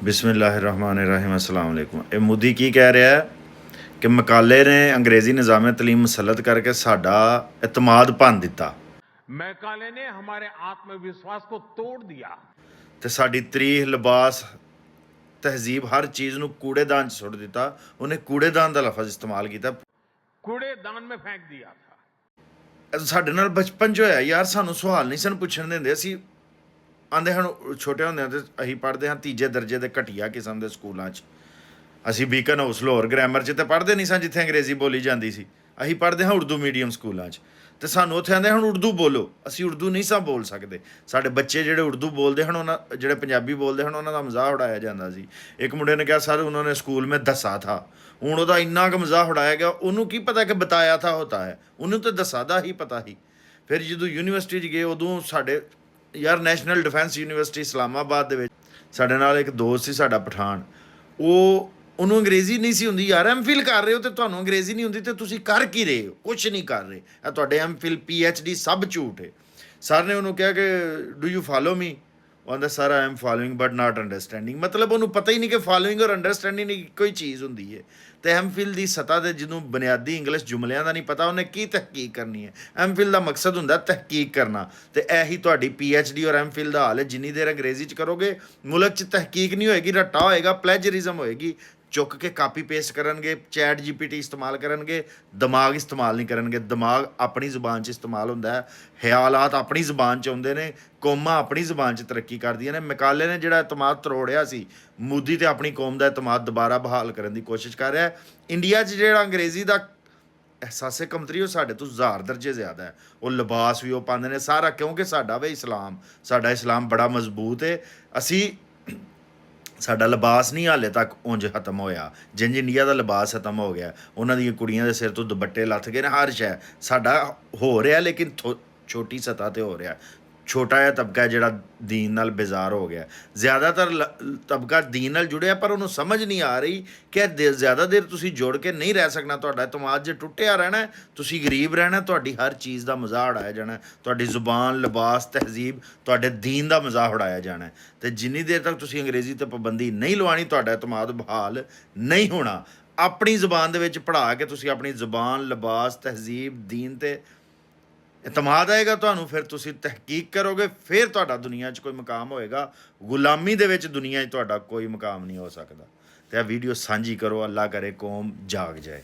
बिस्मिल्लाहिर्रहमानिर्रहीम अस्सलाम वालेकुम। ਇਹ ਮੋਦੀ ਕੀ ਕਹਿ ਰਿਹਾ ਹੈ ਕਿ ਮਕਾਲੇ ਨੇ ਅੰਗਰੇਜ਼ੀ ਨਿਜ਼ਾਮ ਤਲੀਮ ਮੁਸਲਤ ਕਰਕੇ ਸਾਡਾ ਇਤਮਾਦ ਭੰਨ ਦਿੱਤਾ मैकाले ने हमारे आत्मविश्वास को तोड़ दिया। ਤੇ ਸਾਡੀ ਤਰੀਖ ਲਿਬਾਸ ਤਹਿਜ਼ੀਬ ਹਰ ਚੀਜ਼ ਨੂੰ ਕੂੜੇਦਾਨ 'ਚ ਸੁੱਟ ਦਿੱਤਾ। ਉਹਨੇ ਕੂੜੇਦਾਨ ਦਾ ਲਫ਼ਜ਼ ਇਸਤੇਮਾਲ ਕੀਤਾ। कूड़ेदान में फेंक दिया था। ਸਾਡੇ ਨਾਲ ਬਚਪਨ 'ਚ ਹੋਇਆ ਯਾਰ, ਸਾਨੂੰ ਸਵਾਲ ਨਹੀਂ ਸਨ ਪੁੱਛਣ ਦਿੰਦੇ। ਅਸੀਂ ਆਂਦੇ ਹਨ ਛੋਟੇ ਹੁੰਦਿਆਂ ਤੇ ਅਸੀਂ ਪੜ੍ਹਦੇ ਹਾਂ ਤੀਜੇ ਦਰਜੇ ਦੇ ਘਟੀਆ ਕਿਸਮ ਦੇ ਸਕੂਲਾਂ 'ਚ। ਅਸੀਂ ਬੀਕਨ ਹਾਊਸ ਲਾਹੌਰ ਗ੍ਰਾਮਰ 'ਚ ਤਾਂ ਪੜ੍ਹਦੇ ਨਹੀਂ ਸਾਂ ਜਿੱਥੇ ਅੰਗਰੇਜ਼ੀ ਬੋਲੀ ਜਾਂਦੀ ਸੀ। ਅਸੀਂ ਪੜ੍ਹਦੇ ਹਾਂ ਉਰਦੂ ਮੀਡੀਅਮ ਸਕੂਲਾਂ 'ਚ, ਅਤੇ ਸਾਨੂੰ ਉੱਥੇ ਆਂਦੇ ਹੁਣ ਉਰਦੂ ਬੋਲੋ। ਅਸੀਂ ਉਰਦੂ ਨਹੀਂ ਸਾਂ ਬੋਲ ਸਕਦੇ। ਸਾਡੇ ਬੱਚੇ ਜਿਹੜੇ ਉਰਦੂ ਬੋਲਦੇ ਹਨ, ਉਹਨਾਂ ਜਿਹੜੇ ਪੰਜਾਬੀ ਬੋਲਦੇ ਹਨ, ਉਹਨਾਂ ਦਾ ਮਜ਼ਾਕ ਉਡਾਇਆ ਜਾਂਦਾ ਸੀ। ਇੱਕ ਮੁੰਡੇ ਨੇ ਕਿਹਾ ਸਰ ਉਹਨਾਂ ਨੇ ਸਕੂਲ ਮੇਂ ਦੱਸਾ ਥਾ। ਹੁਣ ਉਹਦਾ ਇੰਨਾ ਕੁ ਮਜ਼ਾਕ ਉਡਾਇਆ ਗਿਆ, ਉਹਨੂੰ ਕੀ ਪਤਾ ਕਿ ਬਤਾਇਆ ਥਾ ਹੋਤਾ ਹੈ, ਉਹਨੂੰ ਤਾਂ ਦੱਸਾ ਦਾ ਹੀ ਪਤਾ ਸੀ। ਫਿਰ ਜਦੋਂ ਯੂਨੀਵਰਸਿਟੀ 'ਚ ਗਏ ਉਦੋਂ ਸਾਡੇ ਯਾਰ ਨੈਸ਼ਨਲ ਡਿਫੈਂਸ ਯੂਨੀਵਰਸਿਟੀ ਇਸਲਾਮਾਬਾਦ ਦੇ ਵਿੱਚ ਸਾਡੇ ਨਾਲ ਇੱਕ ਦੋਸਤ ਸੀ ਸਾਡਾ ਪਠਾਨ। ਉਹਨੂੰ ਅੰਗਰੇਜ਼ੀ ਨਹੀਂ ਸੀ ਹੁੰਦੀ। ਯਾਰ ਐਮਫਿਲ ਕਰ ਰਹੇ ਹੋ ਅਤੇ ਤੁਹਾਨੂੰ ਅੰਗਰੇਜ਼ੀ ਨਹੀਂ ਹੁੰਦੀ, ਅਤੇ ਤੁਸੀਂ ਕਰ ਕੀ ਰਹੇ ਹੋ? ਕੁਛ ਨਹੀਂ ਕਰ ਰਹੇ। ਇਹ ਤੁਹਾਡੇ ਐਮਫਿਲ PhD ਸਭ ਝੂਠ ਹੈ। ਸਰ ਨੇ ਉਹਨੂੰ ਕਿਹਾ ਕਿ ਡੂ ਯੂ ਫਾਲੋ ਮੀ? ਉਹ ਕਹਿੰਦਾ sir I am following but not understanding. ਮਤਲਬ ਉਹਨੂੰ ਪਤਾ ਹੀ ਨਹੀਂ ਕਿ ਫਾਲੋਇੰਗ ਔਰ ਅੰਡਰਸਟੈਂਡਿੰਗ ਇੱਕੋ ਹੀ ਚੀਜ਼ ਹੁੰਦੀ ਹੈ। ਅਤੇ ਐਮਫਿਲ ਦੀ ਸਤ੍ਹਾ 'ਤੇ ਜਿਹਨੂੰ ਬੁਨਿਆਦੀ ਇੰਗਲਿਸ਼ ਜੁਮਲਿਆਂ ਦਾ ਨਹੀਂ ਪਤਾ, ਉਹਨੇ ਕੀ ਤਹਿਕੀਕ ਕਰਨੀ ਹੈ? ਐਮਫਿਲ ਦਾ ਮਕਸਦ ਹੁੰਦਾ ਤਹਿਕੀਕ ਕਰਨਾ, ਅਤੇ ਇਹੀ ਤੁਹਾਡੀ PhD ਔਰ ਐਮਫਿਲ ਦਾ ਹਾਲ ਹੈ। ਜਿੰਨੀ ਦੇਰ ਅੰਗਰੇਜ਼ੀ 'ਚ ਕਰੋਗੇ ਮੁਲਕ 'ਚ ਤਹਿਕੀਕ ਨਹੀਂ ਹੋਏਗੀ, ਰੱਟਾ ਹੋਏਗਾ, ਪਲੈਜਰਿਜ਼ਮ ਹੋਏਗੀ। ਚੁੱਕ ਕੇ ਕਾਪੀ ਪੇਸਟ ਕਰਨਗੇ, ਚੈਟ GPT ਇਸਤੇਮਾਲ ਕਰਨਗੇ, ਦਿਮਾਗ ਇਸਤੇਮਾਲ ਨਹੀਂ ਕਰਨਗੇ। ਦਿਮਾਗ ਆਪਣੀ ਜ਼ੁਬਾਨ 'ਚ ਇਸਤੇਮਾਲ ਹੁੰਦਾ ਹੈ, ਖਿਆਲਾਤ ਆਪਣੀ ਜ਼ੁਬਾਨ 'ਚ ਆਉਂਦੇ ਨੇ, ਕੌਮਾਂ ਆਪਣੀ ਜ਼ੁਬਾਨ 'ਚ ਤਰੱਕੀ ਕਰਦੀਆਂ ਨੇ। ਮੈਕਾਲੇ ਨੇ ਜਿਹੜਾ ਇਤਮਾਦ ਤਰੋੜਿਆ ਸੀ, ਮੋਦੀ ਤੇ ਆਪਣੀ ਕੌਮ ਦਾ ਇਤਮਾਦ ਦੁਬਾਰਾ ਬਹਾਲ ਕਰਨ ਦੀ ਕੋਸ਼ਿਸ਼ ਕਰ ਰਿਹਾ। ਇੰਡੀਆ 'ਚ ਜਿਹੜਾ ਅੰਗਰੇਜ਼ੀ ਦਾ ਅਹਿਸਾਸੇ ਕਮਤਰੀ ਉਹ ਸਾਡੇ ਤੋਂ 1000 ਦਰਜੇ ਜ਼ਿਆਦਾ ਹੈ। ਉਹ ਲਿਬਾਸ ਵੀ ਉਹ ਪਾਉਂਦੇ ਨੇ ਸਾਰਾ, ਕਿਉਂਕਿ ਸਾਡਾ ਸਾਡਾ ਇਸਲਾਮ ਬੜਾ ਮਜ਼ਬੂਤ ਹੈ। ਸਾਡਾ ਲਿਬਾਸ ਨਹੀਂ ਹਾਲੇ ਤੱਕ ਉਂਝ ਖਤਮ ਹੋਇਆ ਜਿੰਝ ਇੰਡੀਆ ਦਾ ਲਿਬਾਸ ਖਤਮ ਹੋ ਗਿਆ। ਉਹਨਾਂ ਦੀਆਂ ਕੁੜੀਆਂ ਦੇ ਸਿਰ ਤੋਂ ਦੁਪੱਟੇ ਲੱਥ ਗਏ ਨੇ। ਹਰ ਸ਼ੈ ਸਾਡਾ ਹੋ ਰਿਹਾ, ਲੇਕਿਨ ਛੋਟੀ ਸਤ੍ਹਾ 'ਤੇ ਹੋ ਰਿਹਾ। ਛੋਟਾ ਜਿਹਾ ਤਬਕਾ ਜਿਹੜਾ ਦੀਨ ਨਾਲ ਬੇਜ਼ਾਰ ਹੋ ਗਿਆ। ਜ਼ਿਆਦਾਤਰ ਤਬਕਾ ਦੀਨ ਨਾਲ ਜੁੜਿਆ, ਪਰ ਉਹਨੂੰ ਸਮਝ ਨਹੀਂ ਆ ਰਹੀ ਕਿ ਜ਼ਿਆਦਾ ਦੇਰ ਤੁਸੀਂ ਜੁੜ ਕੇ ਨਹੀਂ ਰਹਿ ਸਕਣਾ। ਤੁਹਾਡਾ ਇਤਮਾਦ ਜੇ ਟੁੱਟਿਆ ਰਹਿਣਾ, ਤੁਸੀਂ ਗਰੀਬ ਰਹਿਣਾ, ਤੁਹਾਡੀ ਹਰ ਚੀਜ਼ ਦਾ ਮਜ਼ਾਕ ਉਡਾਇਆ ਜਾਣਾ, ਤੁਹਾਡੀ ਜ਼ੁਬਾਨ, ਲਿਬਾਸ, ਤਹਿਜ਼ੀਬ, ਤੁਹਾਡੇ ਦੀਨ ਦਾ ਮਜ਼ਾਕ ਉਡਾਇਆ ਜਾਣਾ। ਅਤੇ ਜਿੰਨੀ ਦੇਰ ਤੱਕ ਤੁਸੀਂ ਅੰਗਰੇਜ਼ੀ 'ਤੇ ਪਾਬੰਦੀ ਨਹੀਂ ਲਵਾਉਣੀ, ਤੁਹਾਡਾ ਇਤਮਾਦ ਬਹਾਲ ਨਹੀਂ ਹੋਣਾ। ਆਪਣੀ ਜ਼ੁਬਾਨ ਦੇ ਵਿੱਚ ਪੜ੍ਹਾ ਕੇ ਤੁਸੀਂ ਆਪਣੀ ਜ਼ੁਬਾਨ, ਲਿਬਾਸ, ਤਹਿਜ਼ੀਬ, ਦੀਨ 'ਤੇ ਇਤਮਾਦ ਆਏਗਾ ਤੁਹਾਨੂੰ। ਫਿਰ ਤੁਸੀਂ ਤਹਿਕੀਕ ਕਰੋਗੇ, ਫਿਰ ਤੁਹਾਡਾ ਦੁਨੀਆ 'ਚ ਕੋਈ ਮੁਕਾਮ ਹੋਏਗਾ। ਗੁਲਾਮੀ ਦੇ ਵਿੱਚ ਦੁਨੀਆ 'ਚ ਤੁਹਾਡਾ ਕੋਈ ਮੁਕਾਮ ਨਹੀਂ ਹੋ ਸਕਦਾ। ਅਤੇ ਇਹ ਵੀਡੀਓ ਸਾਂਝੀ ਕਰੋ। ਅੱਲਾ ਕਰੇ ਕੌਮ ਜਾਗ ਜਾਏ।